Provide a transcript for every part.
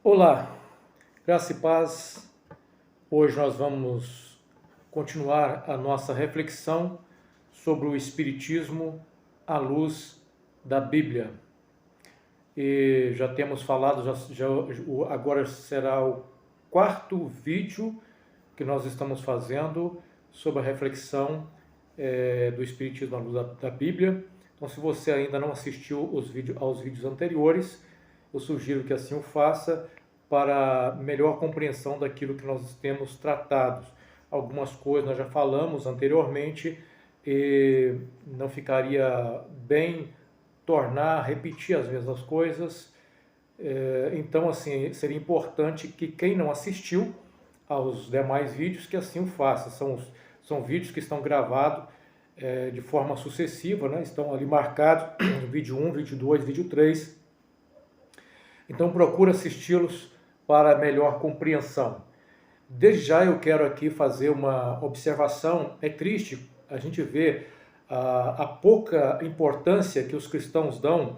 Olá, graça e paz. Hoje nós vamos continuar a nossa reflexão sobre o Espiritismo à luz da Bíblia. E já temos falado, agora será o quarto vídeo que nós estamos fazendo sobre a reflexão do Espiritismo à luz da Bíblia. Então, se você ainda não assistiu aos vídeos anteriores, eu sugiro que assim o faça para melhor compreensão daquilo que nós temos tratado. Algumas coisas nós já falamos anteriormente e não ficaria bem repetir as mesmas coisas. Então, assim, seria importante que quem não assistiu aos demais vídeos, que assim o faça. São vídeos que estão gravados de forma sucessiva, né? Estão ali marcados, vídeo 1, vídeo 2, vídeo 3. Então procura assisti-los para melhor compreensão. Desde já eu quero aqui fazer uma observação. É triste a gente ver a pouca importância que os cristãos dão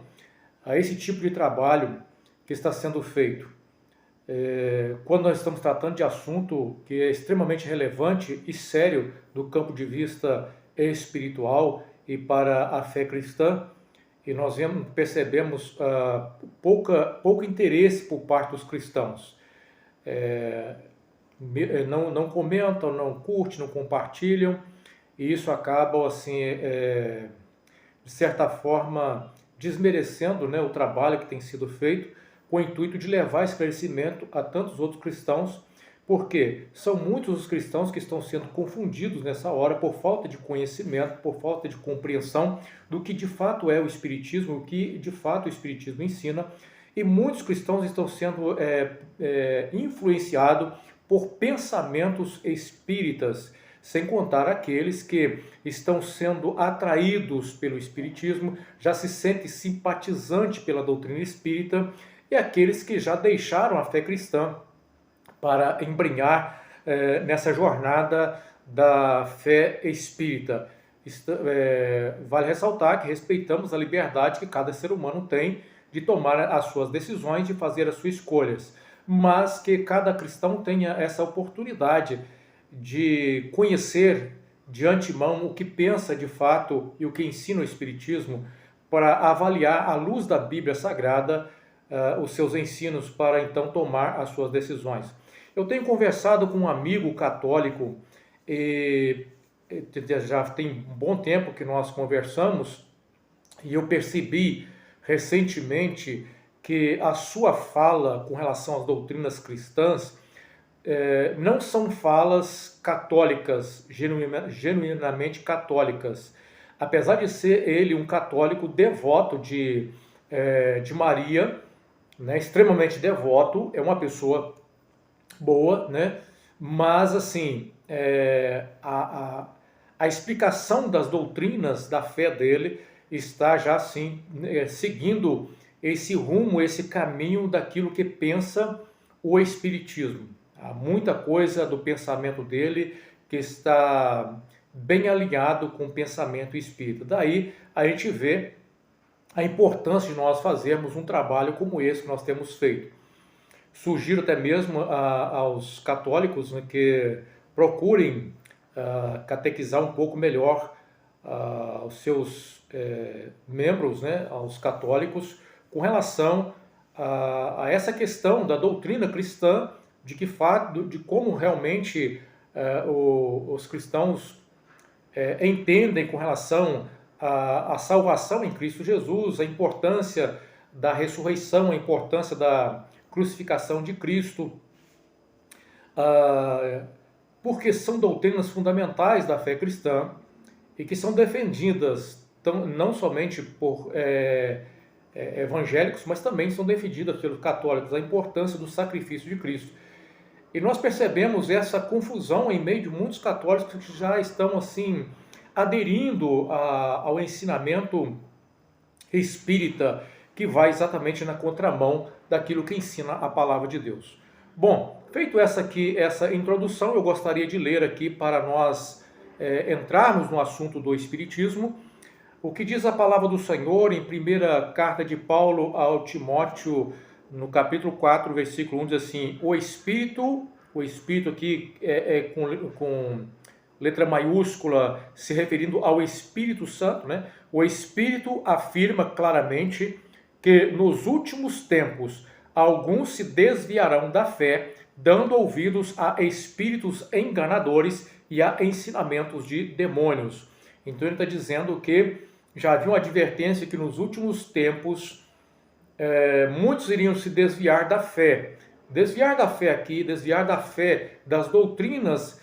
a esse tipo de trabalho que está sendo feito. Quando nós estamos tratando de assunto que é extremamente relevante e sério do campo de vista espiritual e para a fé cristã, e nós percebemos pouco interesse por parte dos cristãos. Não comentam, não curtem, não compartilham, e isso acaba, assim, de certa forma, desmerecendo, né, o trabalho que tem sido feito, com o intuito de levar esclarecimento a tantos outros cristãos, porque são muitos os cristãos que estão sendo confundidos nessa hora por falta de conhecimento, por falta de compreensão do que de fato é o Espiritismo, o que de fato o Espiritismo ensina, e muitos cristãos estão sendo influenciados por pensamentos espíritas, sem contar aqueles que estão sendo atraídos pelo Espiritismo, já se sentem simpatizantes pela doutrina espírita, e aqueles que já deixaram a fé cristã para embrenhar nessa jornada da fé espírita. Vale ressaltar que respeitamos a liberdade que cada ser humano tem de tomar as suas decisões, de fazer as suas escolhas, mas que cada cristão tenha essa oportunidade de conhecer de antemão o que pensa de fato e o que ensina o Espiritismo, para avaliar à luz da Bíblia Sagrada os seus ensinos, para então tomar as suas decisões. Eu tenho conversado com um amigo católico, e já tem um bom tempo que nós conversamos, e eu percebi recentemente que a sua fala com relação às doutrinas cristãs não são falas católicas, genuinamente católicas. Apesar de ser ele um católico devoto de Maria, né, extremamente devoto, é uma pessoa boa, né? Mas assim, a explicação das doutrinas da fé dele está já assim, seguindo esse rumo, esse caminho daquilo que pensa o Espiritismo. Há muita coisa do pensamento dele que está bem alinhado com o pensamento espírita. Daí a gente vê a importância de nós fazermos um trabalho como esse que nós temos feito. Sugiro até mesmo aos católicos, né, que procurem catequizar um pouco melhor os seus membros, né, aos católicos, com relação a essa questão da doutrina cristã, de como realmente os cristãos entendem com relação à salvação em Cristo Jesus, a importância da ressurreição, a importância da crucificação de Cristo, porque são doutrinas fundamentais da fé cristã e que são defendidas não somente por evangélicos, mas também são defendidas pelos católicos, a importância do sacrifício de Cristo. E nós percebemos essa confusão em meio de muitos católicos que já estão assim aderindo ao ensinamento espírita, que vai exatamente na contramão daquilo que ensina a palavra de Deus. Bom, feito essa introdução, eu gostaria de ler aqui para nós entrarmos no assunto do Espiritismo, o que diz a palavra do Senhor em primeira carta de Paulo ao Timóteo, no capítulo 4, versículo 1, diz assim: o Espírito aqui com letra maiúscula, se referindo ao Espírito Santo, né? O Espírito afirma claramente que nos últimos tempos alguns se desviarão da fé, dando ouvidos a espíritos enganadores e a ensinamentos de demônios. Então ele está dizendo que já havia uma advertência que nos últimos tempos muitos iriam se desviar da fé. Desviar da fé aqui, desviar da fé das doutrinas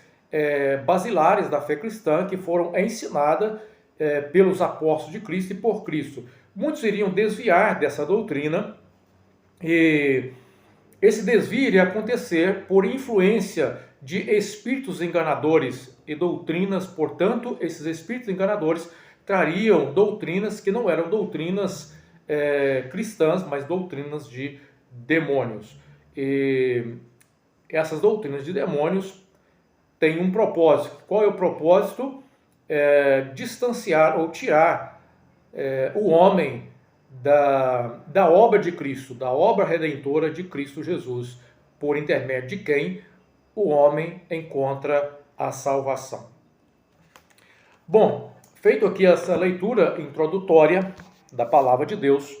basilares da fé cristã que foram ensinadas pelos apóstolos de Cristo e por Cristo. Muitos iriam desviar dessa doutrina e esse desvio iria acontecer por influência de espíritos enganadores e doutrinas. Portanto, esses espíritos enganadores trariam doutrinas que não eram doutrinas cristãs, mas doutrinas de demônios. E essas doutrinas de demônios têm um propósito. Qual é o propósito? Distanciar ou tirar o homem da obra de Cristo, da obra redentora de Cristo Jesus, por intermédio de quem o homem encontra a salvação. Bom, feito aqui essa leitura introdutória da palavra de Deus,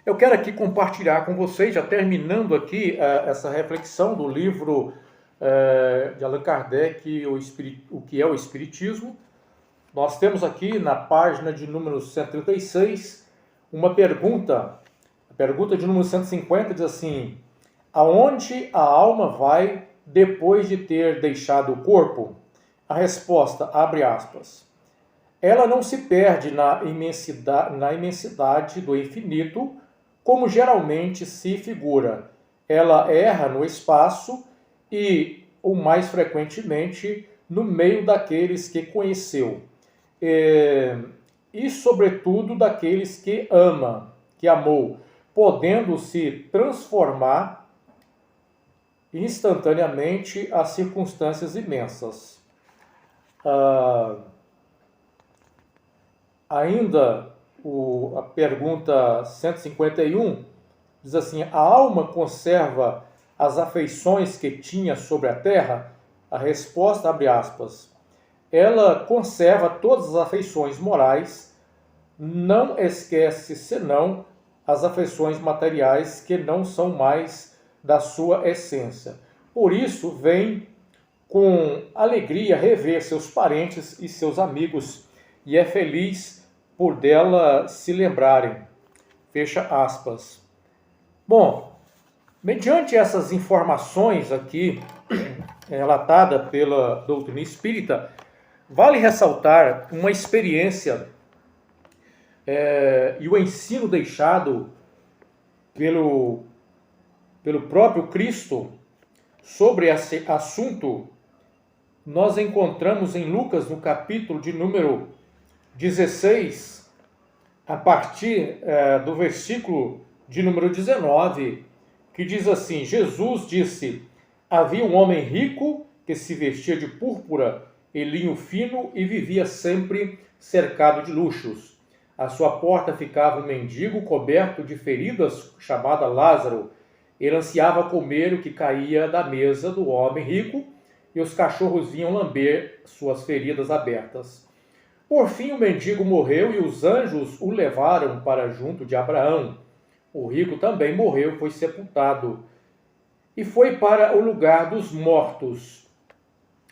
eu quero aqui compartilhar com vocês, já terminando aqui essa reflexão do livro de Allan Kardec, o que é o Espiritismo. Nós temos aqui na página de número 136 uma pergunta. A pergunta de número 150 diz assim: aonde a alma vai depois de ter deixado o corpo? A resposta, abre aspas, ela não se perde na imensidade do infinito, como geralmente se figura. Ela erra no espaço e, o mais frequentemente, no meio daqueles que conheceu. E, sobretudo, daqueles que ama, que amou, podendo se transformar instantaneamente às circunstâncias imensas. Ainda a pergunta 151 diz assim: a alma conserva as afeições que tinha sobre a terra? A resposta, abre aspas, ela conserva todas as afeições morais, não esquece senão as afeições materiais que não são mais da sua essência. Por isso, vem com alegria rever seus parentes e seus amigos e é feliz por dela se lembrarem. Fecha aspas. Bom, mediante essas informações aqui relatadas pela doutrina espírita, vale ressaltar uma experiência e o ensino deixado pelo próprio Cristo sobre esse assunto. Nós encontramos em Lucas, no capítulo de número 16, a partir do versículo de número 19, que diz assim: Jesus disse: havia um homem rico que se vestia de púrpura e linho fino e vivia sempre cercado de luxos. À sua porta ficava um mendigo coberto de feridas, chamado Lázaro. Ele ansiava comer o que caía da mesa do homem rico, e os cachorros vinham lamber suas feridas abertas. Por fim, o mendigo morreu e os anjos o levaram para junto de Abraão. O rico também morreu, foi sepultado e foi para o lugar dos mortos.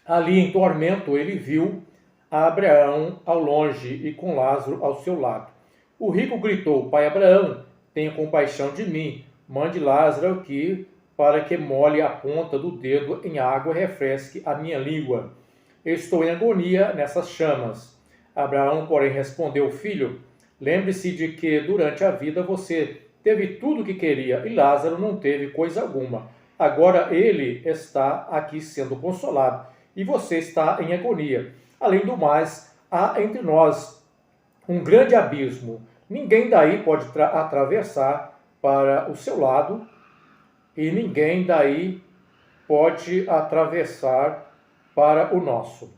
Ali em tormento ele viu a Abraão ao longe e com Lázaro ao seu lado. O rico gritou: Pai Abraão, tenha compaixão de mim, mande Lázaro aqui para que molhe a ponta do dedo em água e refresque a minha língua. Eu estou em agonia nessas chamas. Abraão, porém, respondeu: Filho, lembre-se de que durante a vida você teve tudo o que queria e Lázaro não teve coisa alguma. Agora ele está aqui sendo consolado e você está em agonia. Além do mais, há entre nós um grande abismo. Ninguém daí pode atravessar para o seu lado e ninguém daí pode atravessar para o nosso.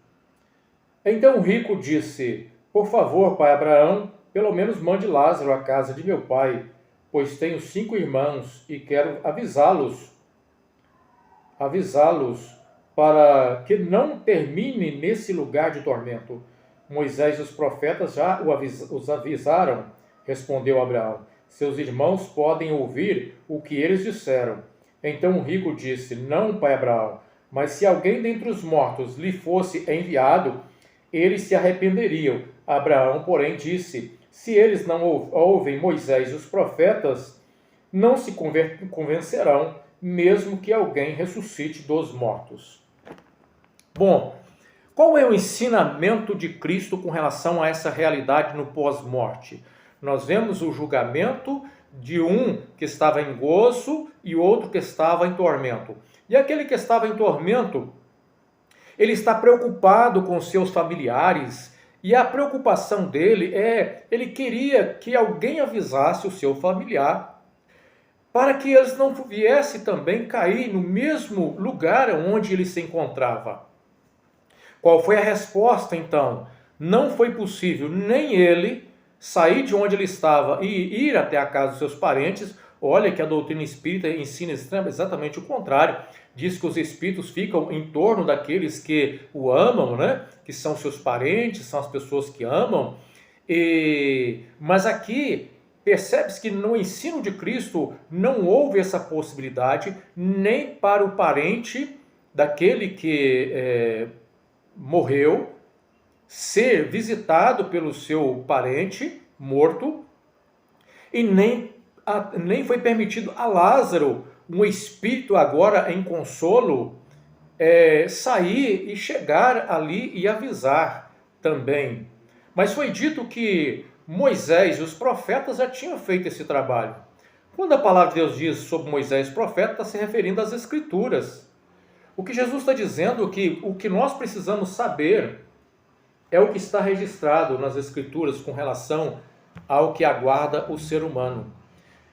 Então o rico disse: Por favor, pai Abraão, pelo menos mande Lázaro à casa de meu pai, pois tenho 5 irmãos e quero avisá-los para que não termine nesse lugar de tormento. Moisés e os profetas já os avisaram, respondeu Abraão. Seus irmãos podem ouvir o que eles disseram. Então o rico disse: Não, pai Abraão, mas se alguém dentre os mortos lhe fosse enviado, eles se arrependeriam. Abraão, porém, disse: Se eles não ouvem Moisés e os profetas, não se convencerão, mesmo que alguém ressuscite dos mortos. Bom, qual é o ensinamento de Cristo com relação a essa realidade no pós-morte? Nós vemos o julgamento de um que estava em gozo e outro que estava em tormento. E aquele que estava em tormento, ele está preocupado com seus familiares, e a preocupação dele ele queria que alguém avisasse o seu familiar, para que eles não viessem também cair no mesmo lugar onde ele se encontrava. Qual foi a resposta então? Não foi possível nem ele sair de onde ele estava e ir até a casa dos seus parentes. Olha que a doutrina espírita ensina exatamente o contrário. Diz que os espíritos ficam em torno daqueles que o amam, né? Que são seus parentes, são as pessoas que amam. Mas aqui percebe-se que no ensino de Cristo não houve essa possibilidade nem para o parente daquele que morreu ser visitado pelo seu parente morto, e nem foi permitido a Lázaro, um espírito agora em consolo, sair e chegar ali e avisar também. Mas foi dito que Moisés e os profetas já tinham feito esse trabalho. Quando a palavra de Deus diz sobre Moisés e os profetas, está se referindo às Escrituras. O que Jesus está dizendo é que o que nós precisamos saber é o que está registrado nas Escrituras com relação ao que aguarda o ser humano.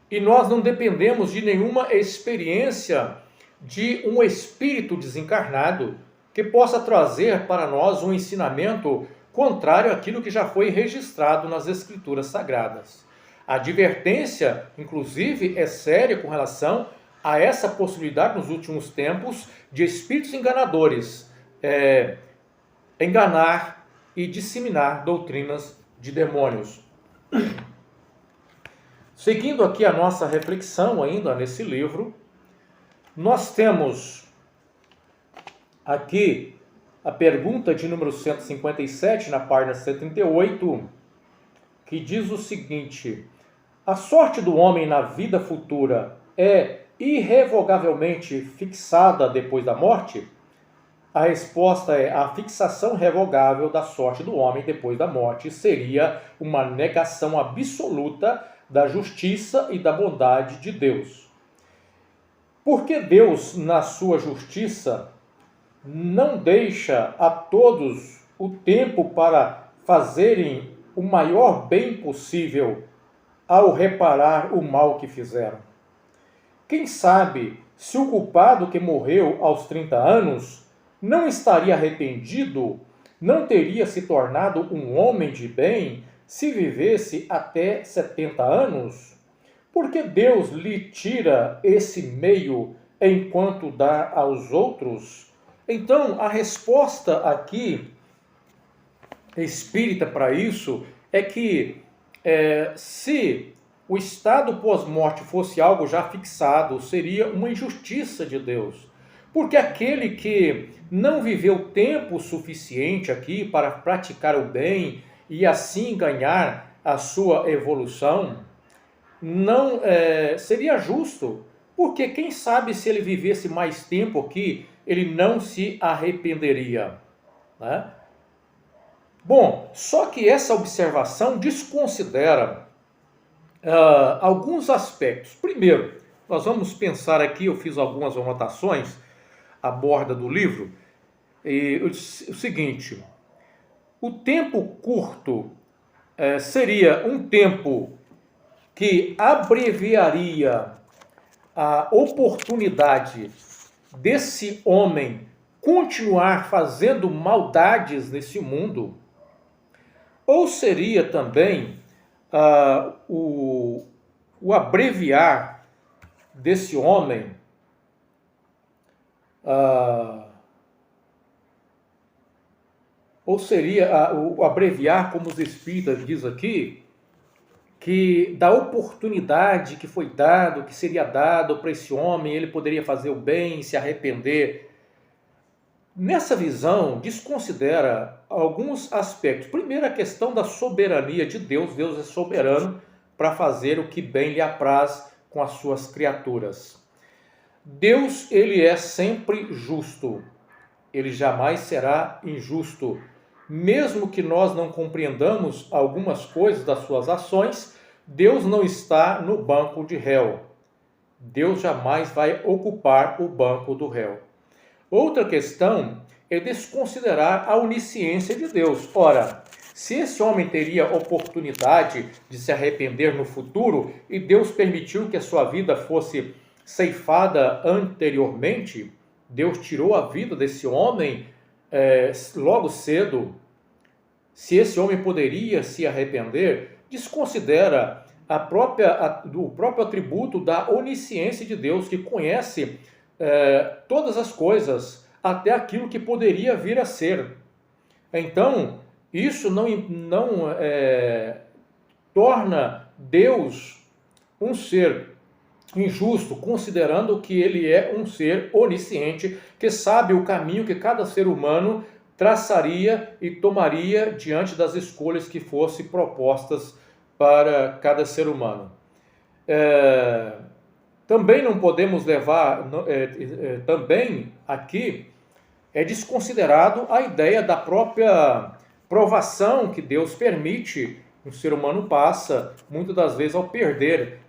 E nós não dependemos de nenhuma experiência de um espírito desencarnado que possa trazer para nós um ensinamento contrário àquilo que já foi registrado nas Escrituras Sagradas. A advertência, inclusive, é séria com relação a essa possibilidade nos últimos tempos de espíritos enganadores enganar e disseminar doutrinas de demônios. Seguindo aqui a nossa reflexão ainda nesse livro, nós temos aqui a pergunta de número 157, na página 78, que diz o seguinte: a sorte do homem na vida futura é irrevogavelmente fixada depois da morte? A resposta é: a fixação revogável da sorte do homem depois da morte seria uma negação absoluta da justiça e da bondade de Deus. Porque Deus, na sua justiça, não deixa a todos o tempo para fazerem o maior bem possível ao reparar o mal que fizeram. Quem sabe se o culpado que morreu aos 30 anos não estaria arrependido, não teria se tornado um homem de bem se vivesse até 70 anos? Porque Deus lhe tira esse meio enquanto dá aos outros? Então, a resposta aqui espírita para isso é que se o estado pós-morte fosse algo já fixado, seria uma injustiça de Deus. Porque aquele que não viveu tempo suficiente aqui para praticar o bem e assim ganhar a sua evolução, não seria justo. Porque quem sabe se ele vivesse mais tempo aqui, ele não se arrependeria, né? Bom, só que essa observação desconsidera alguns aspectos. Primeiro, nós vamos pensar aqui, eu fiz algumas anotações à borda do livro, o seguinte: o tempo curto seria um tempo que abreviaria a oportunidade desse homem continuar fazendo maldades nesse mundo, ou seria também o abreviar desse homem, ou seria o abreviar, como os espíritas diz aqui, que da oportunidade que foi dado, que seria dado para esse homem, ele poderia fazer o bem, se arrepender. Nessa visão, desconsidera alguns aspectos. Primeiro, a questão da soberania de Deus. Deus é soberano para fazer o que bem lhe apraz com as suas criaturas. Deus, ele é sempre justo. Ele jamais será injusto. Mesmo que nós não compreendamos algumas coisas das suas ações, Deus não está no banco de réu. Deus jamais vai ocupar o banco do réu. Outra questão é desconsiderar a onisciência de Deus. Ora, se esse homem teria oportunidade de se arrepender no futuro e Deus permitiu que a sua vida fosse ceifada anteriormente, Deus tirou a vida desse homem logo cedo. Se esse homem poderia se arrepender, desconsidera o próprio atributo da onisciência de Deus, que conhece todas as coisas, até aquilo que poderia vir a ser. Então, isso não torna Deus um ser injusto, considerando que ele é um ser onisciente, que sabe o caminho que cada ser humano traçaria e tomaria diante das escolhas que fossem propostas para cada ser humano. Também não podemos levar, também aqui é desconsiderado a ideia da própria provação que Deus permite um ser humano passa, muitas das vezes ao perder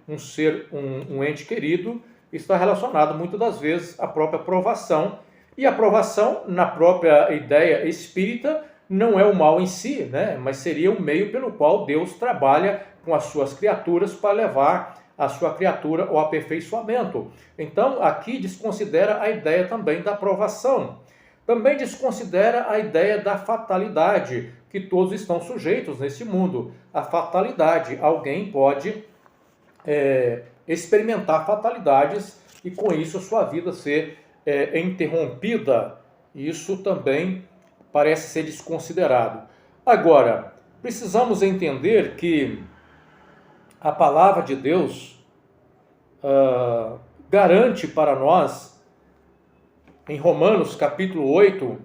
um ente querido, está relacionado muitas das vezes à própria provação. E a provação, na própria ideia espírita, não é o mal em si, né? Mas seria um meio pelo qual Deus trabalha com as suas criaturas para levar a sua criatura ao aperfeiçoamento. Então, aqui desconsidera a ideia também da provação. Também desconsidera a ideia da fatalidade, que todos estão sujeitos nesse mundo. A fatalidade, alguém pode experimentar fatalidades e com isso a sua vida ser interrompida. Isso também parece ser desconsiderado. Agora, precisamos entender que a palavra de Deus garante para nós, em Romanos capítulo 8,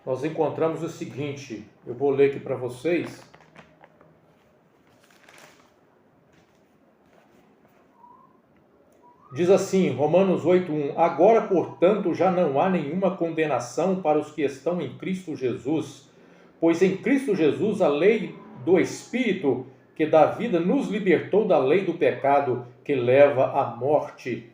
nós encontramos o seguinte, eu vou ler aqui para vocês. Diz assim, Romanos 8:1, agora, portanto, já não há nenhuma condenação para os que estão em Cristo Jesus, pois em Cristo Jesus a lei do Espírito que dá vida nos libertou da lei do pecado que leva à morte.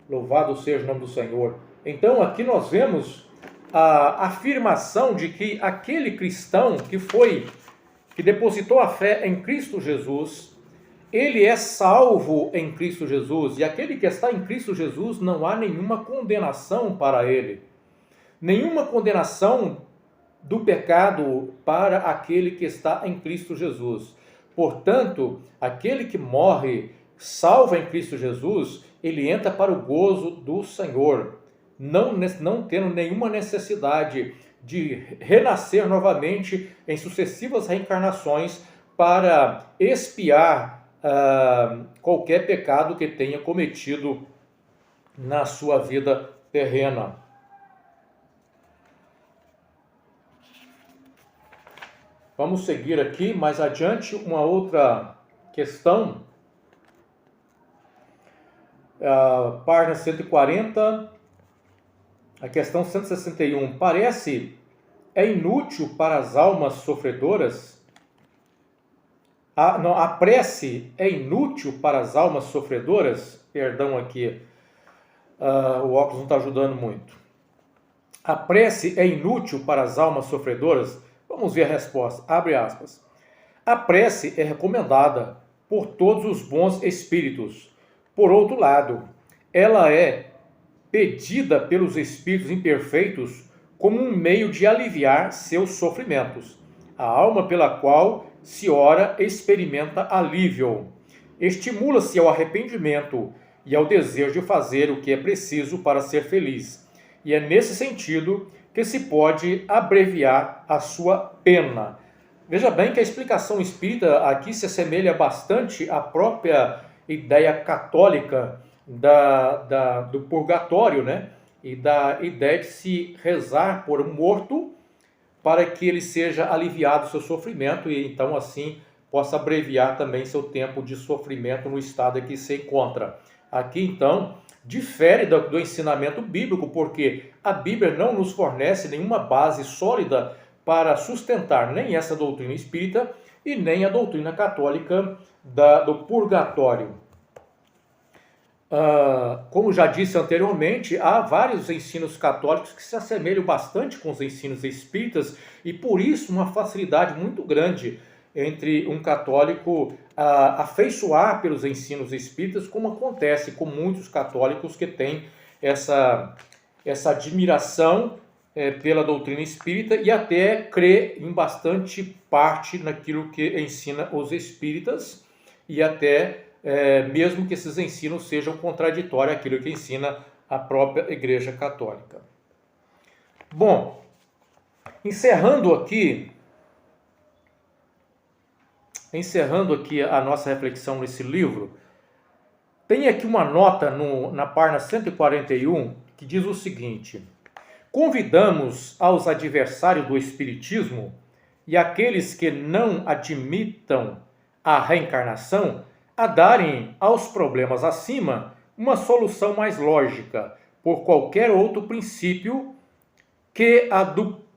Louvado seja o nome do Senhor. Então aqui nós vemos a afirmação de que aquele cristão que depositou a fé em Cristo Jesus, ele é salvo em Cristo Jesus, e aquele que está em Cristo Jesus não há nenhuma condenação para ele. Nenhuma condenação do pecado para aquele que está em Cristo Jesus. Portanto, aquele que morre salvo em Cristo Jesus, ele entra para o gozo do Senhor, não tendo nenhuma necessidade de renascer novamente em sucessivas reencarnações para expiar qualquer pecado que tenha cometido na sua vida terrena. Vamos seguir aqui mais adiante uma outra questão. Página 140, a questão 161. É inútil para as almas sofredoras? A prece é inútil para as almas sofredoras? Perdão aqui, o óculos não está ajudando muito. A prece é inútil para as almas sofredoras? Vamos ver a resposta. Abre aspas. A prece é recomendada por todos os bons espíritos. Por outro lado, ela é pedida pelos espíritos imperfeitos como um meio de aliviar seus sofrimentos. A alma pela qual se ora experimenta alívio. Estimula-se ao arrependimento e ao desejo de fazer o que é preciso para ser feliz. E é nesse sentido que se pode abreviar a sua pena. Veja bem que a explicação espírita aqui se assemelha bastante à própria ideia católica do purgatório, né? E da ideia de se rezar por um morto para que ele seja aliviado do seu sofrimento e então assim possa abreviar também seu tempo de sofrimento no estado em que se encontra. Aqui então difere do ensinamento bíblico, porque a Bíblia não nos fornece nenhuma base sólida para sustentar nem essa doutrina espírita e nem a doutrina católica do purgatório. Como já disse anteriormente, há vários ensinos católicos que se assemelham bastante com os ensinos espíritas e por isso uma facilidade muito grande entre um católico afeiçoar pelos ensinos espíritas, como acontece com muitos católicos que têm essa admiração pela doutrina espírita e até crê em bastante parte naquilo que ensina os espíritas e até mesmo que esses ensinos sejam contraditórios àquilo que ensina a própria Igreja Católica. Bom, encerrando aqui a nossa reflexão nesse livro, tem aqui uma nota na página 141 que diz o seguinte: convidamos aos adversários do Espiritismo e aqueles que não admitam a reencarnação a darem aos problemas acima uma solução mais lógica, por qualquer outro princípio que a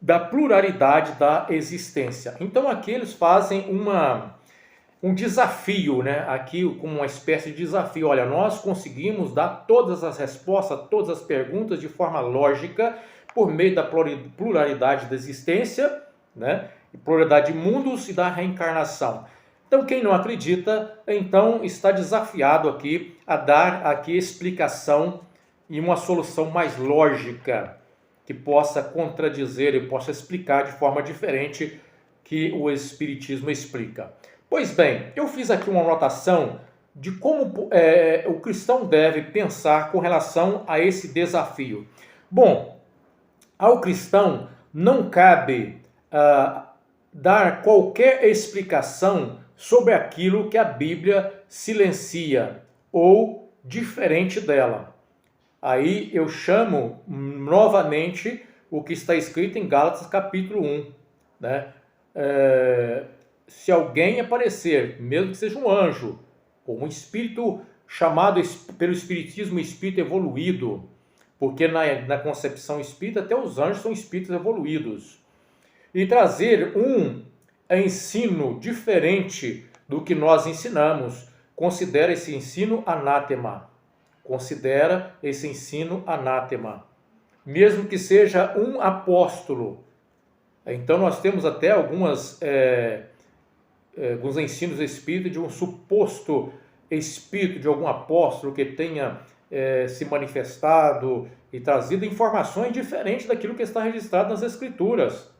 da pluralidade da existência. Então aqui eles fazem um desafio, né? Aqui como uma espécie de desafio. Olha, nós conseguimos dar todas as respostas, todas as perguntas de forma lógica por meio da pluralidade da existência, né? E pluralidade de mundos e da reencarnação. Então quem não acredita, então está desafiado aqui a dar aqui explicação e uma solução mais lógica que possa contradizer e possa explicar de forma diferente que o Espiritismo explica. Pois bem, eu fiz aqui uma anotação de como o cristão deve pensar com relação a esse desafio. Bom, ao cristão não cabe dar qualquer explicação sobre aquilo que a Bíblia silencia ou diferente dela. Aí eu chamo novamente o que está escrito em Gálatas capítulo 1, né? Se alguém aparecer, mesmo que seja um anjo, ou um espírito chamado pelo Espiritismo espírito evoluído, porque na concepção espírita até os anjos são espíritos evoluídos, e trazer um ensino diferente do que nós ensinamos, considera esse ensino anátema. Considera esse ensino anátema. Mesmo que seja um apóstolo. Então nós temos até alguns ensinos espíritas de um suposto espírito de algum apóstolo que tenha se manifestado e trazido informações diferentes daquilo que está registrado nas Escrituras.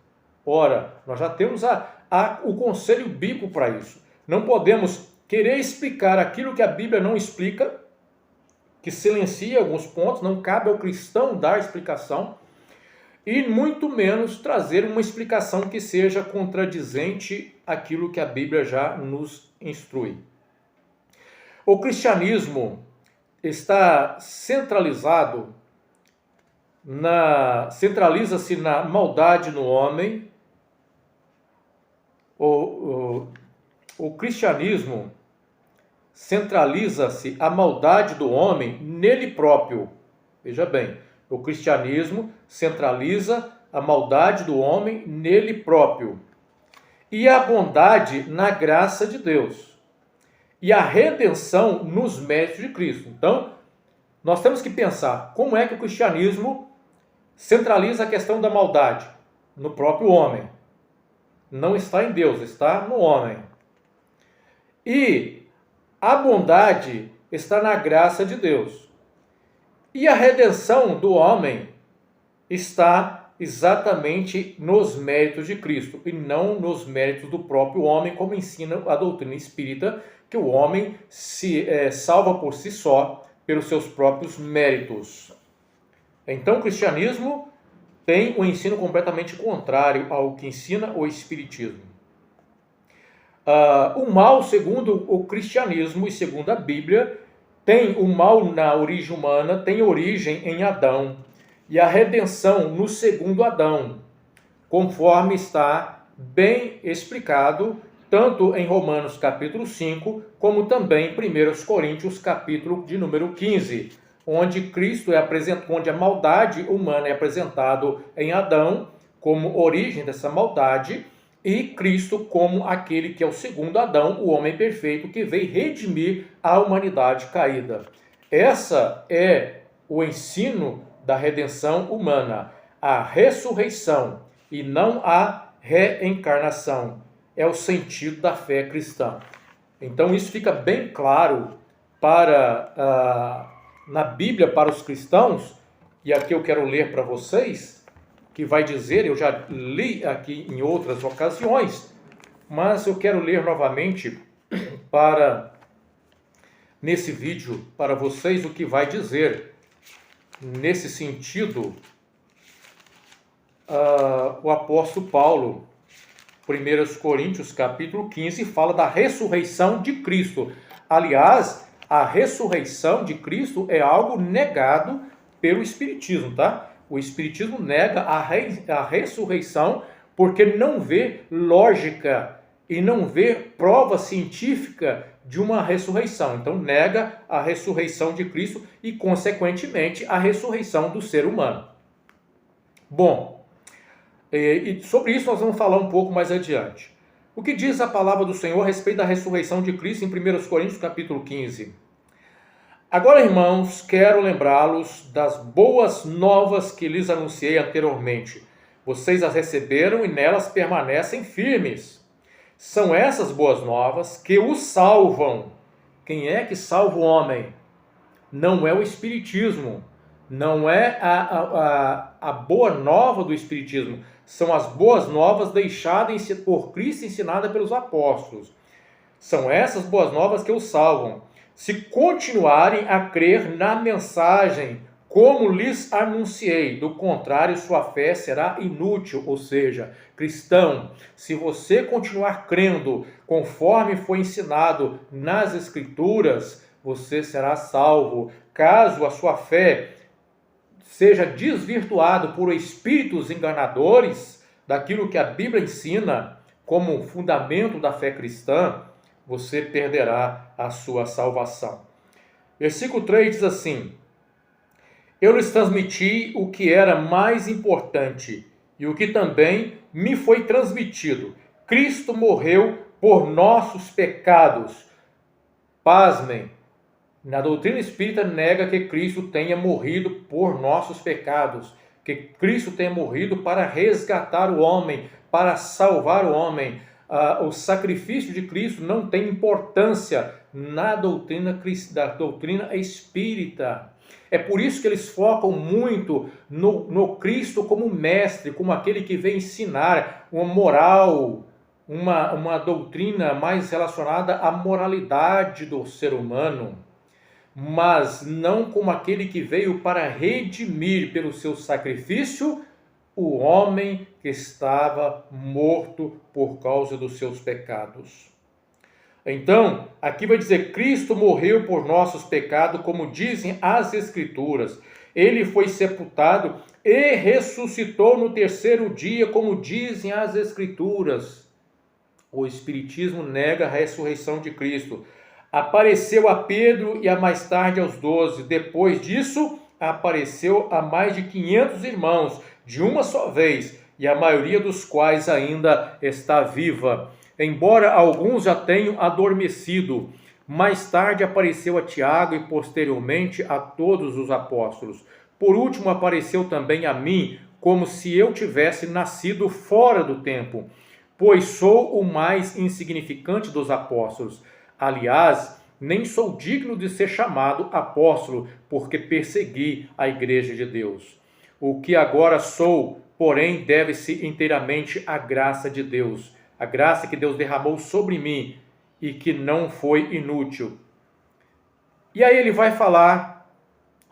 Ora, nós já temos o conselho bíblico para isso. Não podemos querer explicar aquilo que a Bíblia não explica, que silencia alguns pontos, não cabe ao cristão dar explicação, e muito menos trazer uma explicação que seja contradizente àquilo que a Bíblia já nos instrui. O cristianismo está centraliza-se na maldade no homem. O cristianismo centraliza-se a maldade do homem nele próprio. Veja bem, o cristianismo centraliza a maldade do homem nele próprio e a bondade na graça de Deus e a redenção nos méritos de Cristo. Então, nós temos que pensar como é que o cristianismo centraliza a questão da maldade no próprio homem. Não está em Deus, está no homem. E a bondade está na graça de Deus. E a redenção do homem está exatamente nos méritos de Cristo e não nos méritos do próprio homem, como ensina a doutrina espírita, que o homem se salva por si só pelos seus próprios méritos. Então o cristianismo tem um ensino completamente contrário ao que ensina o espiritismo. O mal, segundo o cristianismo e segundo a Bíblia, o mal na origem humana tem origem em Adão, e a redenção no segundo Adão, conforme está bem explicado tanto em Romanos capítulo 5, como também em 1 Coríntios capítulo de número 15, onde Cristo onde a maldade humana é apresentado em Adão como origem dessa maldade, e Cristo como aquele que é o segundo Adão, o homem perfeito, que veio redimir a humanidade caída. Essa é o ensino da redenção humana, a ressurreição e não a reencarnação. É o sentido da fé cristã. Então isso fica bem claro na Bíblia para os cristãos, e aqui eu quero ler para vocês, que vai dizer, eu já li aqui em outras ocasiões, mas eu quero ler novamente nesse vídeo para vocês o que vai dizer nesse sentido o apóstolo Paulo. 1 Coríntios capítulo 15 fala da ressurreição de Cristo. Aliás, a ressurreição de Cristo é algo negado pelo Espiritismo, tá? O Espiritismo nega a ressurreição porque não vê lógica e não vê prova científica de uma ressurreição. Então nega a ressurreição de Cristo e, consequentemente, a ressurreição do ser humano. Bom, e sobre isso nós vamos falar um pouco mais adiante. O que diz a palavra do Senhor a respeito da ressurreição de Cristo em 1 Coríntios capítulo 15? Agora, irmãos, quero lembrá-los das boas novas que lhes anunciei anteriormente. Vocês as receberam e nelas permanecem firmes. São essas boas novas que os salvam. Quem é que salva o homem? Não é o Espiritismo. Não é a boa nova do Espiritismo. São as boas novas deixadas por Cristo e ensinadas pelos apóstolos. São essas boas novas que os salvam. Se continuarem a crer na mensagem como lhes anunciei, do contrário, sua fé será inútil. Ou seja, cristão, se você continuar crendo conforme foi ensinado nas Escrituras, você será salvo. Caso a sua fé seja desvirtuado por espíritos enganadores daquilo que a Bíblia ensina como fundamento da fé cristã, você perderá a sua salvação. Versículo 3 diz assim: eu lhes transmiti o que era mais importante e o que também me foi transmitido. Cristo morreu por nossos pecados. Pasmem, na doutrina espírita nega que Cristo tenha morrido por nossos pecados, que Cristo tenha morrido para resgatar o homem, para salvar o homem. O sacrifício de Cristo não tem importância na doutrina espírita. É por isso que eles focam muito no Cristo como mestre, como aquele que vem ensinar uma moral, uma doutrina mais relacionada à moralidade do ser humano, mas não como aquele que veio para redimir pelo seu sacrifício o homem que estava morto por causa dos seus pecados. Então, aqui vai dizer, Cristo morreu por nossos pecados, como dizem as Escrituras. Ele foi sepultado e ressuscitou no terceiro dia, como dizem as Escrituras. O Espiritismo nega a ressurreição de Cristo. Apareceu a Pedro e mais tarde aos 12. Depois disso, apareceu a mais de 500 irmãos, de uma só vez, e a maioria dos quais ainda está viva. Embora alguns já tenham adormecido, mais tarde apareceu a Tiago e posteriormente a todos os apóstolos. Por último, apareceu também a mim, como se eu tivesse nascido fora do tempo, pois sou o mais insignificante dos apóstolos. Aliás, nem sou digno de ser chamado apóstolo, porque persegui a igreja de Deus. O que agora sou, porém deve-se inteiramente à graça de Deus. A graça que Deus derramou sobre mim e que não foi inútil. E aí ele vai falar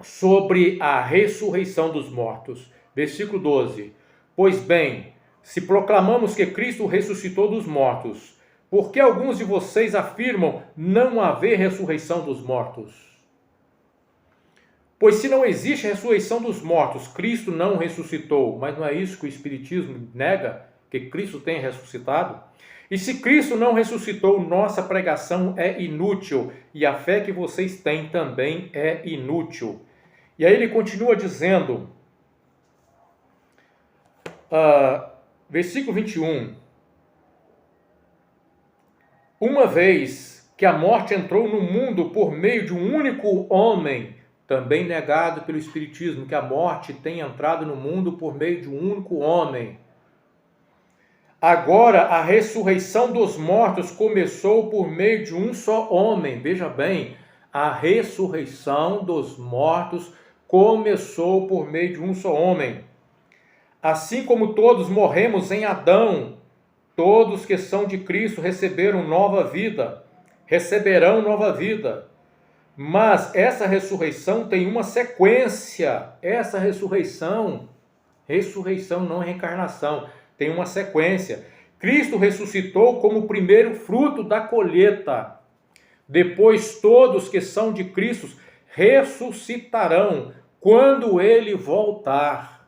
sobre a ressurreição dos mortos. Versículo 12. Pois bem, se proclamamos que Cristo ressuscitou dos mortos, por que alguns de vocês afirmam não haver ressurreição dos mortos? Pois se não existe ressurreição dos mortos, Cristo não ressuscitou. Mas não é isso que o Espiritismo nega, que Cristo tem ressuscitado? E se Cristo não ressuscitou, nossa pregação é inútil, e a fé que vocês têm também é inútil. E aí ele continua dizendo, versículo 21, uma vez que a morte entrou no mundo por meio de um único homem, também negado pelo Espiritismo, que a morte tem entrado no mundo por meio de um único homem. Agora a ressurreição dos mortos começou por meio de um só homem. Veja bem, a ressurreição dos mortos começou por meio de um só homem. Assim como todos morremos em Adão, todos que são de Cristo receberão nova vida. Mas essa ressurreição tem uma sequência. Essa ressurreição não é reencarnação, tem uma sequência. Cristo ressuscitou como o primeiro fruto da colheita. Depois todos que são de Cristo ressuscitarão quando ele voltar.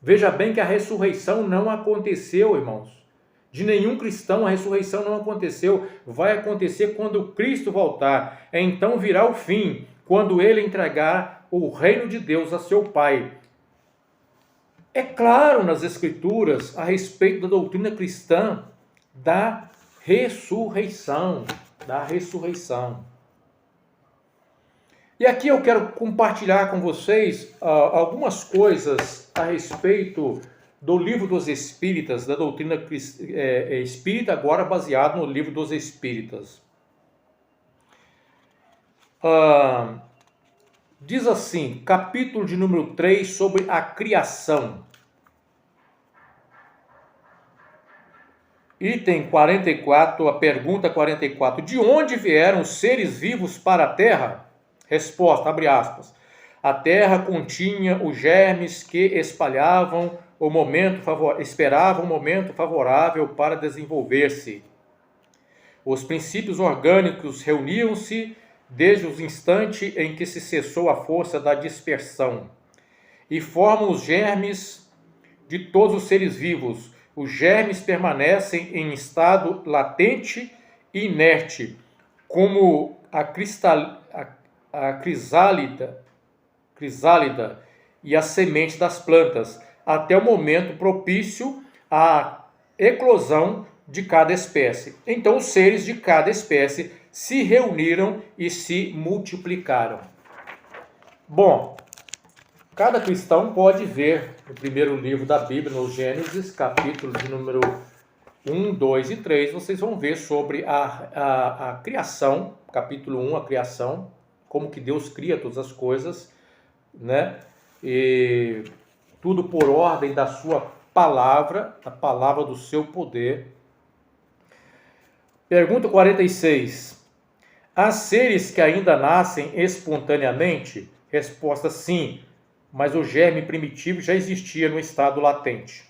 Veja bem que a ressurreição não aconteceu, irmãos. De nenhum cristão a ressurreição não aconteceu. Vai acontecer quando Cristo voltar. Então virá o fim, quando ele entregar o reino de Deus a seu Pai. É claro nas Escrituras a respeito da doutrina cristã da ressurreição. E aqui eu quero compartilhar com vocês algumas coisas a respeito do Livro dos Espíritas, da doutrina espírita, agora baseado no Livro dos Espíritas. Diz assim, capítulo de número 3, sobre a criação. Item 44, a pergunta 44. De onde vieram os seres vivos para a Terra? Resposta, abre aspas. A Terra continha os germes que esperavam o momento favorável para desenvolver-se. Os princípios orgânicos reuniam-se desde o instante em que se cessou a força da dispersão e formam os germes de todos os seres vivos. Os germes permanecem em estado latente e inerte, como a crisálida e a semente das plantas, até o momento propício à eclosão de cada espécie. Então, os seres de cada espécie se reuniram e se multiplicaram. Bom, cada cristão pode ver no primeiro livro da Bíblia, no Gênesis, capítulo de número 1, 2 e 3, vocês vão ver sobre a criação, capítulo 1, a criação, como que Deus cria todas as coisas, né? E tudo por ordem da sua palavra, a palavra do seu poder. Pergunta 46. Há seres que ainda nascem espontaneamente? Resposta, sim, mas o germe primitivo já existia no estado latente.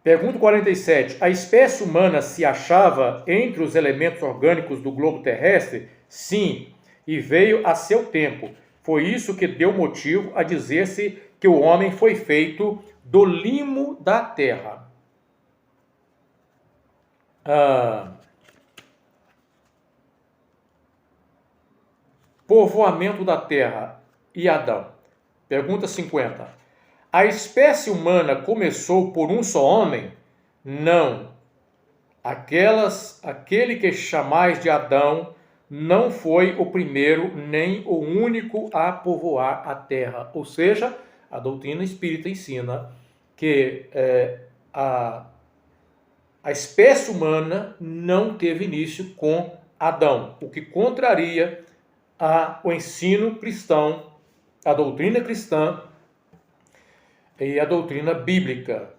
Pergunta 47. A espécie humana se achava entre os elementos orgânicos do globo terrestre? Sim, e veio a seu tempo. Foi isso que deu motivo a dizer-se que o homem foi feito do limo da terra. Povoamento da terra e Adão. Pergunta 50. A espécie humana começou por um só homem? Não. Aquele que chamais de Adão não foi o primeiro nem o único a povoar a terra. Ou seja, a doutrina espírita ensina que a espécie humana não teve início com Adão, o que contraria o ensino cristão, a doutrina cristã, e a doutrina bíblica.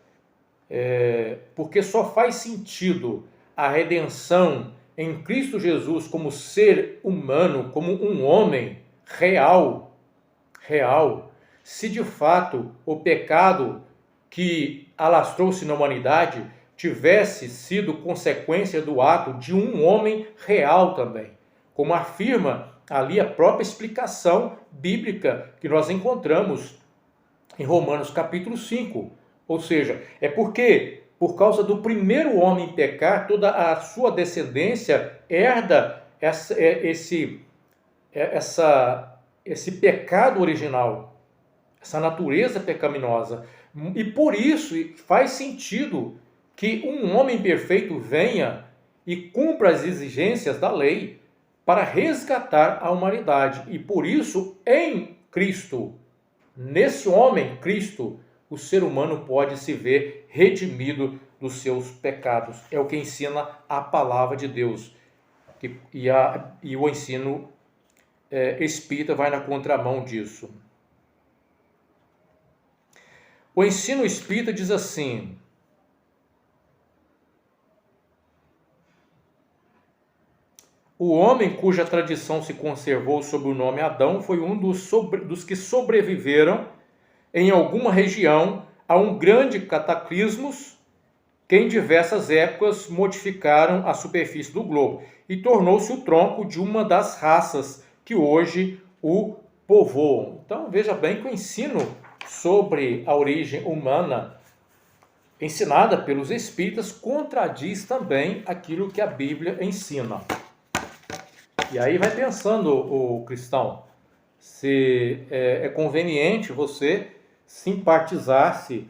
Porque só faz sentido a redenção em Cristo Jesus como ser humano, como um homem real, se de fato o pecado que alastrou-se na humanidade tivesse sido consequência do ato de um homem real também, como afirma ali a própria explicação bíblica que nós encontramos em Romanos capítulo 5. Ou seja, é porque, por causa do primeiro homem pecar, toda a sua descendência herda esse pecado original, essa natureza pecaminosa. E por isso faz sentido que um homem perfeito venha e cumpra as exigências da lei para resgatar a humanidade. E por isso, em Cristo, nesse homem, Cristo, o ser humano pode se ver redimido dos seus pecados. É o que ensina a palavra de Deus. E o ensino espírita vai na contramão disso. O ensino espírita diz assim: o homem cuja tradição se conservou sob o nome Adão foi um dos que sobreviveram em alguma região a um grande cataclismos que em diversas épocas modificaram a superfície do globo e tornou-se o tronco de uma das raças que hoje o povoam. Então veja bem que o ensino sobre a origem humana ensinada pelos espíritas contradiz também aquilo que a Bíblia ensina. E aí vai pensando o cristão, se é conveniente você simpatizar-se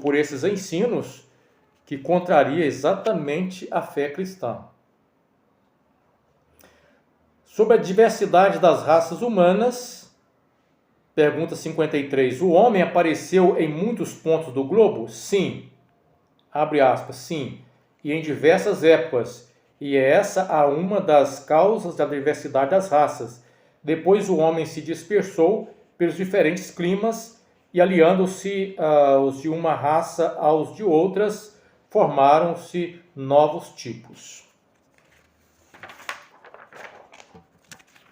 por esses ensinos que contraria exatamente a fé cristã. Sobre a diversidade das raças humanas, pergunta 53, o homem apareceu em muitos pontos do globo? Sim. Abre aspas, sim. E em diversas épocas. E é essa uma das causas da diversidade das raças. Depois o homem se dispersou pelos diferentes climas e aliando-se os de uma raça aos de outras, formaram-se novos tipos.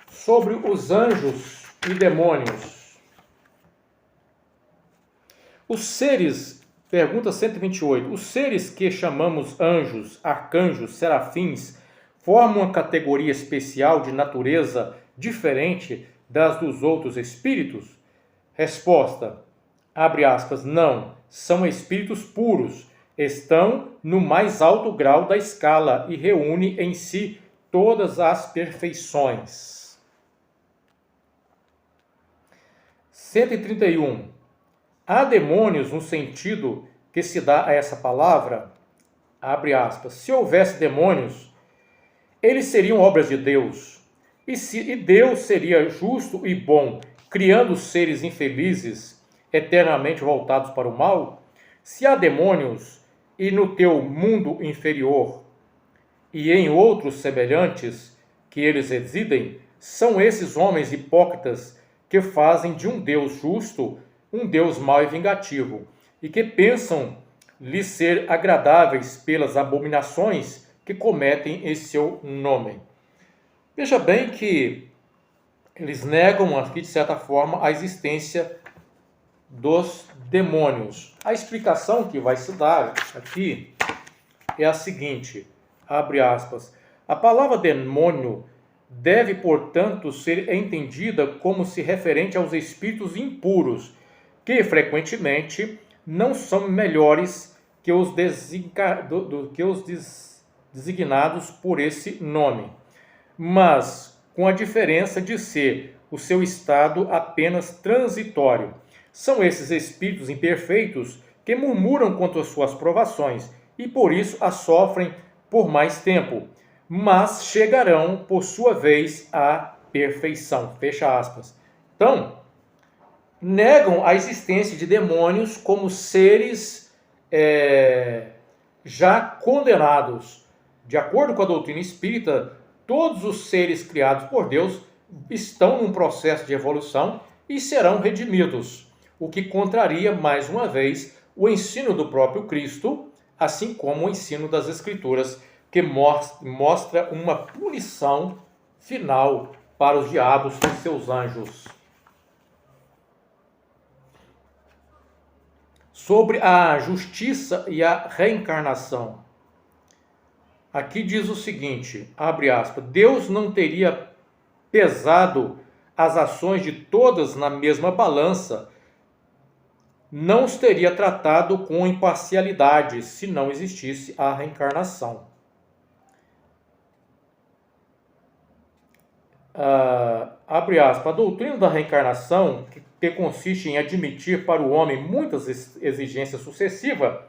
Sobre os anjos e demônios. Os seres, pergunta 128, os seres que chamamos anjos, arcanjos, serafins, formam uma categoria especial de natureza diferente das dos outros espíritos? Resposta, abre aspas, não, são espíritos puros, estão no mais alto grau da escala e reúne em si todas as perfeições. 131. Há demônios no sentido que se dá a essa palavra? Abre aspas. Se houvesse demônios, eles seriam obras de Deus. E Deus seria justo e bom, criando seres infelizes, eternamente voltados para o mal? Se há demônios, e no teu mundo inferior, e em outros semelhantes que eles residem, são esses homens hipócritas que fazem de um Deus justo um Deus mau e vingativo, e que pensam lhe ser agradáveis pelas abominações que cometem em seu nome. Veja bem que eles negam aqui, de certa forma, a existência dos demônios. A explicação que vai se dar aqui é a seguinte, abre aspas, a palavra demônio deve, portanto, ser entendida como se referente aos espíritos impuros, que frequentemente não são melhores que os designados por esse nome, mas com a diferença de ser o seu estado apenas transitório. São esses espíritos imperfeitos que murmuram contra as suas provações e por isso as sofrem por mais tempo, mas chegarão por sua vez à perfeição. Fecha aspas. Então, negam a existência de demônios como seres já condenados. De acordo com a doutrina espírita, todos os seres criados por Deus estão num processo de evolução e serão redimidos. o que contraria, mais uma vez, o ensino do próprio Cristo, assim como o ensino das Escrituras, que mostra uma punição final para os diabos e seus anjos. Sobre a justiça e a reencarnação. Aqui diz o seguinte, abre aspas, Deus não teria pesado as ações de todas na mesma balança, não os teria tratado com imparcialidade se não existisse a reencarnação. Abre aspas, a doutrina da reencarnação, que consiste em admitir para o homem muitas exigências sucessivas,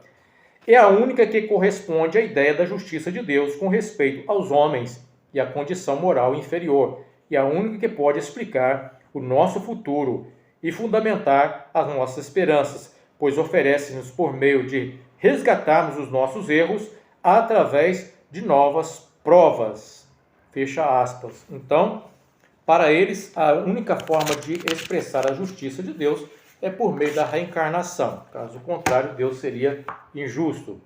é a única que corresponde à ideia da justiça de Deus com respeito aos homens e à condição moral inferior, e a única que pode explicar o nosso futuro e fundamentar as nossas esperanças, pois oferece-nos por meio de resgatarmos os nossos erros através de novas provas. Fecha aspas. Então, para eles, a única forma de expressar a justiça de Deus é por meio da reencarnação. Caso contrário, Deus seria injusto.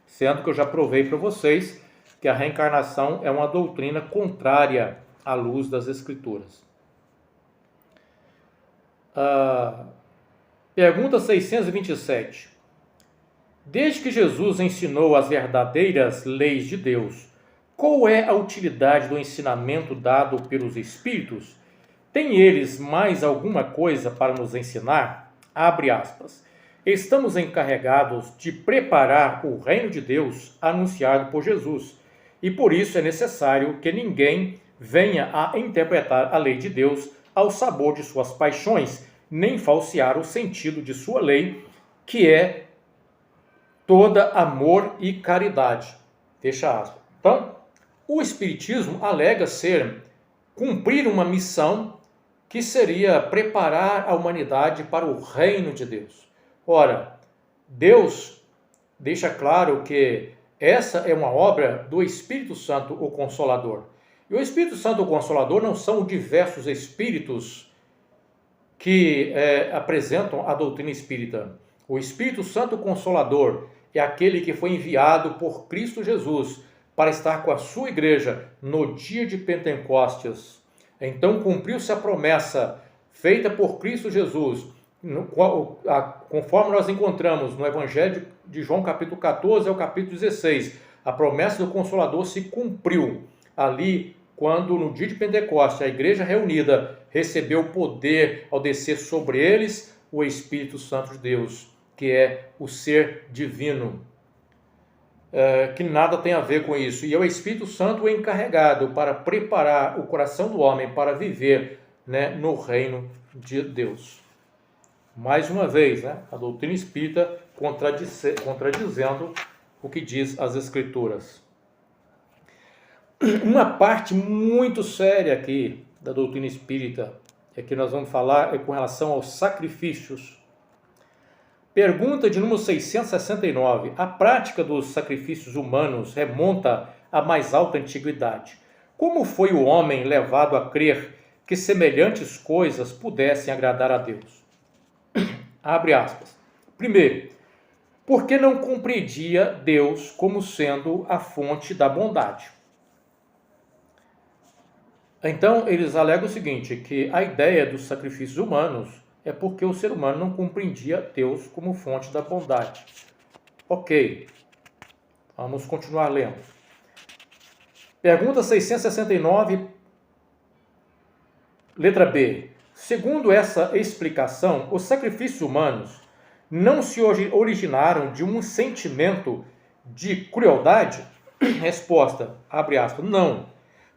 Sendo que eu já provei para vocês que a reencarnação é uma doutrina contrária à luz das Escrituras. Pergunta 627. Desde que Jesus ensinou as verdadeiras leis de Deus, qual é a utilidade do ensinamento dado pelos Espíritos? Tem eles mais alguma coisa para nos ensinar? Abre aspas. Estamos encarregados de preparar o reino de Deus anunciado por Jesus, e por isso é necessário que ninguém venha a interpretar a lei de Deus ao sabor de suas paixões, nem falsear o sentido de sua lei, que é toda amor e caridade. Fecha aspas. Então, o Espiritismo alega cumprir uma missão que seria preparar a humanidade para o reino de Deus. Ora, Deus deixa claro que essa é uma obra do Espírito Santo, o Consolador. E o Espírito Santo, o Consolador, não são diversos espíritos que apresentam a doutrina espírita. O Espírito Santo, o Consolador, é aquele que foi enviado por Cristo Jesus para estar com a sua igreja no dia de Pentecostes. Então cumpriu-se a promessa feita por Cristo Jesus, conforme nós encontramos no Evangelho de João, capítulo 14 ao capítulo 16. A promessa do Consolador se cumpriu ali quando, no dia de Pentecostes, a igreja reunida recebeu o poder ao descer sobre eles o Espírito Santo de Deus, que é o ser divino. Que nada tem a ver com isso. E é o Espírito Santo encarregado para preparar o coração do homem para viver, no reino de Deus. Mais uma vez, a doutrina espírita contradizendo o que diz as Escrituras. Uma parte muito séria aqui da doutrina espírita, que nós vamos falar, é com relação aos sacrifícios. Pergunta de número 669. A prática dos sacrifícios humanos remonta à mais alta antiguidade. Como foi o homem levado a crer que semelhantes coisas pudessem agradar a Deus? Abre aspas. Primeiro, porque não compreendia Deus como sendo a fonte da bondade. Então, eles alegam o seguinte, que a ideia dos sacrifícios humanos é porque o ser humano não compreendia Deus como fonte da bondade. Ok, vamos continuar lendo. Pergunta 669, letra B. Segundo essa explicação, os sacrifícios humanos não se originaram de um sentimento de crueldade? Resposta, abre aspas, não,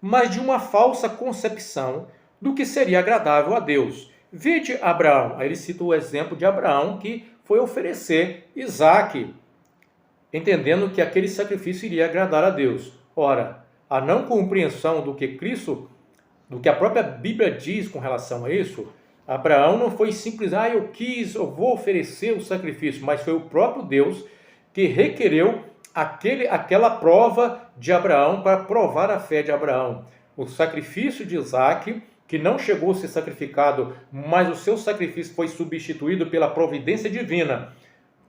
mas de uma falsa concepção do que seria agradável a Deus. Vede Abraão, aí ele cita o exemplo de Abraão que foi oferecer Isaque, entendendo que aquele sacrifício iria agradar a Deus. Ora, a não compreensão do que a própria Bíblia diz com relação a isso, Abraão não foi simples, eu vou oferecer o sacrifício, mas foi o próprio Deus que requereu aquela prova de Abraão para provar a fé de Abraão. O sacrifício de Isaque, que não chegou a ser sacrificado, mas o seu sacrifício foi substituído pela providência divina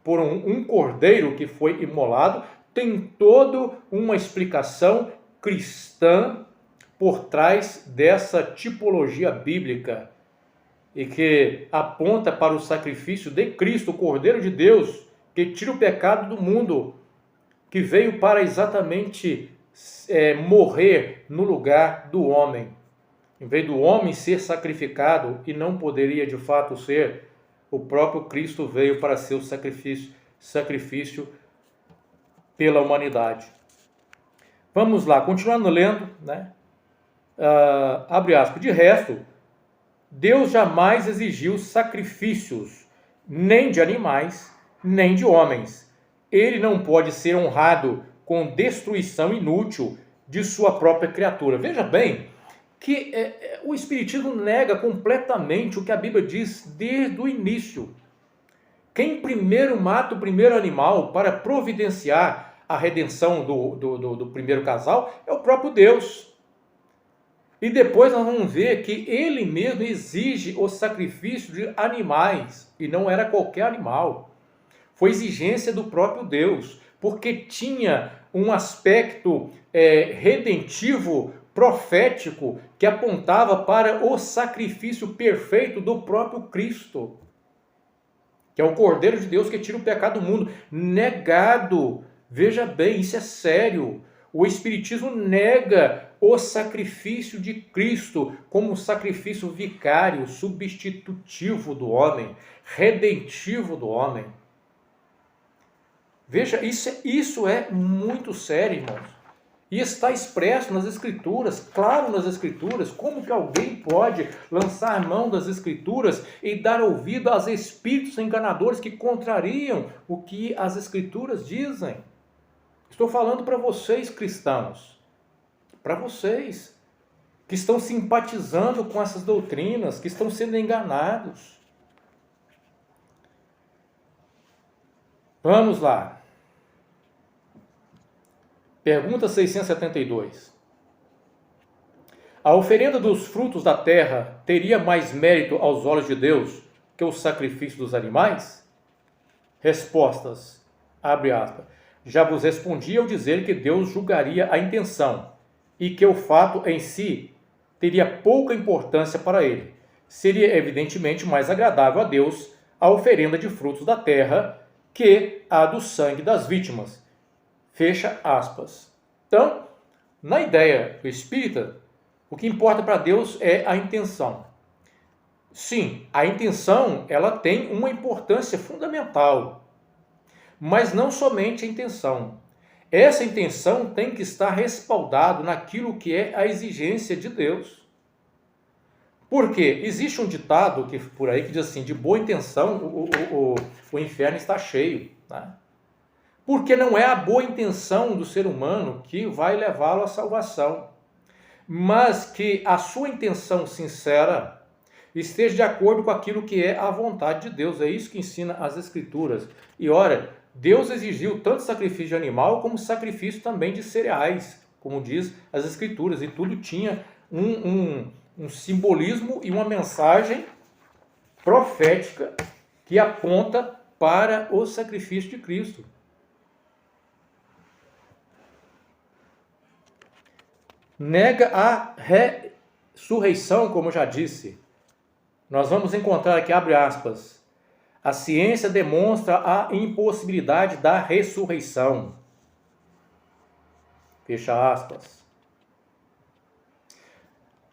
por um cordeiro que foi imolado, tem toda uma explicação cristã por trás dessa tipologia bíblica e que aponta para o sacrifício de Cristo, o Cordeiro de Deus, que tira o pecado do mundo, que veio para exatamente morrer no lugar do homem. Em vez do homem ser sacrificado, e não poderia de fato ser, o próprio Cristo veio para ser o sacrifício pela humanidade. Vamos lá, continuando lendo, né? Abre aspas. De resto, Deus jamais exigiu sacrifícios, nem de animais, nem de homens. Ele não pode ser honrado com destruição inútil de sua própria criatura. Veja bem que o Espiritismo nega completamente o que a Bíblia diz desde o início. Quem primeiro mata o primeiro animal para providenciar a redenção do primeiro casal é o próprio Deus. E depois nós vamos ver que ele mesmo exige o sacrifício de animais, e não era qualquer animal. Foi exigência do próprio Deus, porque tinha um aspecto redentivo, profético, que apontava para o sacrifício perfeito do próprio Cristo, que é o Cordeiro de Deus que tira o pecado do mundo. Negado, veja bem, isso é sério. O Espiritismo nega o sacrifício de Cristo como sacrifício vicário, substitutivo do homem, redentivo do homem. Veja, isso é muito sério, irmãos. E está expresso nas Escrituras, claro nas Escrituras. Como que alguém pode lançar mão das Escrituras e dar ouvido aos espíritos enganadores que contrariam o que as Escrituras dizem? Estou falando para vocês, cristãos, para vocês que estão simpatizando com essas doutrinas, que estão sendo enganados. Vamos lá. Pergunta 672. A oferenda dos frutos da terra teria mais mérito aos olhos de Deus que o sacrifício dos animais? Respostas. Abre aspas. Já vos respondi ao dizer que Deus julgaria a intenção e que o fato em si teria pouca importância para ele. Seria evidentemente mais agradável a Deus a oferenda de frutos da terra que a do sangue das vítimas. Fecha aspas. Então, na ideia do espírita, o que importa para Deus é a intenção. Sim, a intenção ela tem uma importância fundamental, mas não somente a intenção. Essa intenção tem que estar respaldada naquilo que é a exigência de Deus. Porque existe um ditado por aí que diz assim, de boa intenção o inferno está cheio, né? Porque não é a boa intenção do ser humano que vai levá-lo à salvação, mas que a sua intenção sincera esteja de acordo com aquilo que é a vontade de Deus. É isso que ensina as Escrituras. E ora, Deus exigiu tanto sacrifício de animal como sacrifício também de cereais, como diz as Escrituras, e tudo tinha um simbolismo e uma mensagem profética que aponta para o sacrifício de Cristo. Nega a ressurreição, como eu já disse. Nós vamos encontrar aqui, abre aspas, a ciência demonstra a impossibilidade da ressurreição. Fecha aspas.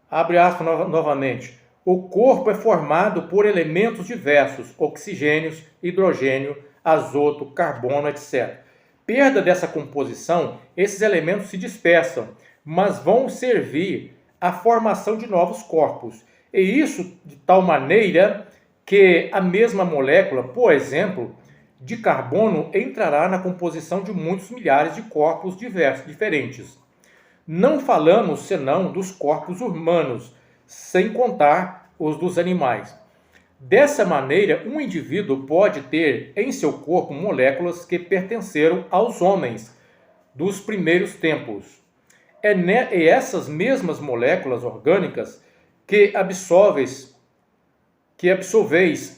Abre aspas novamente. O corpo é formado por elementos diversos, oxigênios, hidrogênio, azoto, carbono, etc. Perda dessa composição, esses elementos se dispersam, mas vão servir à formação de novos corpos. E isso de tal maneira que a mesma molécula, por exemplo, de carbono, entrará na composição de muitos milhares de corpos diferentes. Não falamos senão dos corpos humanos, sem contar os dos animais. Dessa maneira, um indivíduo pode ter em seu corpo moléculas que pertenceram aos homens dos primeiros tempos. E essas mesmas moléculas orgânicas que absolveis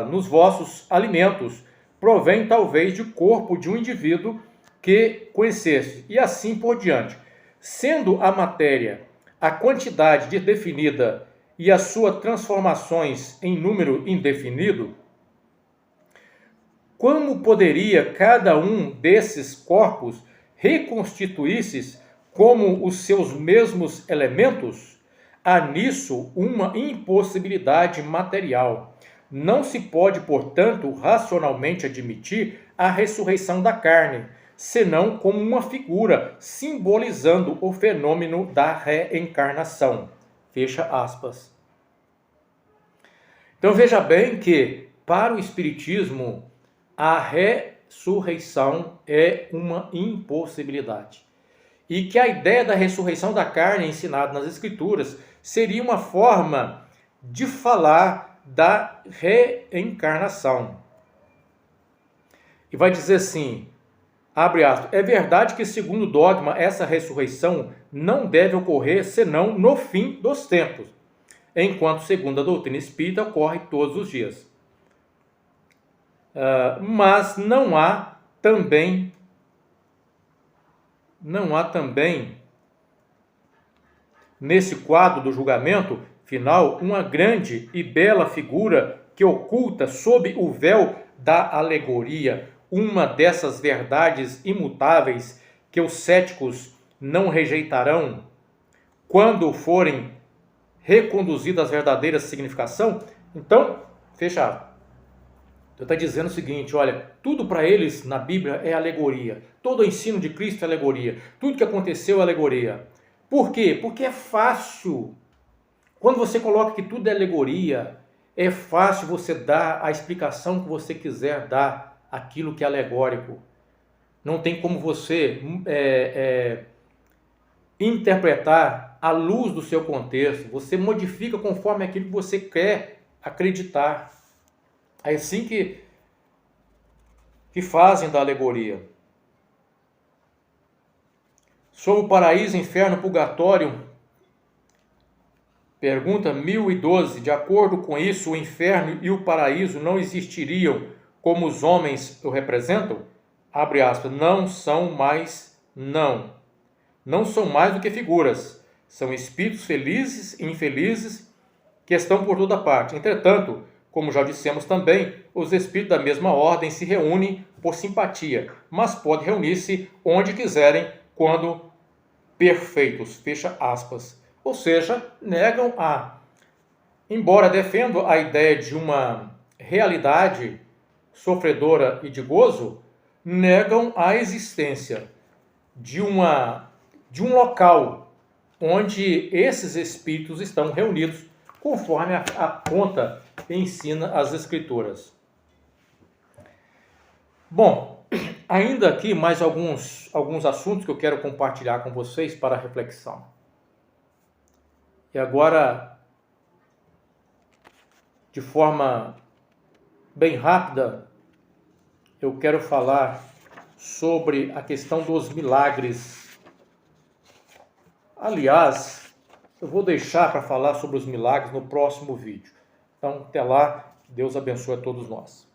nos vossos alimentos, provém talvez de corpo de um indivíduo que conheceste, e assim por diante. Sendo a matéria a quantidade definida e as suas transformações em número indefinido, como poderia cada um desses corpos reconstituir-se como os seus mesmos elementos? Há nisso uma impossibilidade material. Não se pode, portanto, racionalmente admitir a ressurreição da carne, senão como uma figura simbolizando o fenômeno da reencarnação. Fecha aspas. Então veja bem que, para o Espiritismo, a ressurreição é uma impossibilidade. E que a ideia da ressurreição da carne ensinada nas Escrituras seria uma forma de falar da reencarnação. E vai dizer assim, abre aspas, é verdade que, segundo o dogma, essa ressurreição não deve ocorrer senão no fim dos tempos, enquanto, segundo a doutrina espírita, ocorre todos os dias. Mas não há também nesse quadro do julgamento final uma grande e bela figura que oculta sob o véu da alegoria uma dessas verdades imutáveis que os céticos não rejeitarão quando forem reconduzidas às verdadeiras significação. Então, fechado. Então está dizendo o seguinte, olha, tudo para eles na Bíblia é alegoria. Todo o ensino de Cristo é alegoria. Tudo que aconteceu é alegoria. Por quê? Porque é fácil. Quando você coloca que tudo é alegoria, é fácil você dar a explicação que você quiser dar aquilo que é alegórico. Não tem como você interpretar à luz do seu contexto. Você modifica conforme aquilo que você quer acreditar. É assim que fazem da alegoria. Sobre o paraíso, inferno, purgatório, pergunta 1012. De acordo com isso, o inferno e o paraíso não existiriam como os homens o representam? Abre aspas, não são mais do que figuras. São espíritos felizes e infelizes que estão por toda parte. Entretanto, como já dissemos também, os espíritos da mesma ordem se reúnem por simpatia, mas podem reunir-se onde quiserem, quando perfeitos. Fecha aspas. Ou seja, negam embora defendam a ideia de uma realidade sofredora e de gozo, negam a existência de um local onde esses espíritos estão reunidos, conforme aponta e ensina as Escrituras. Bom, ainda aqui mais alguns assuntos que eu quero compartilhar com vocês para reflexão. E agora, de forma bem rápida, eu quero falar sobre a questão dos milagres. Aliás, eu vou deixar para falar sobre os milagres no próximo vídeo. Então, até lá, Deus abençoe a todos nós.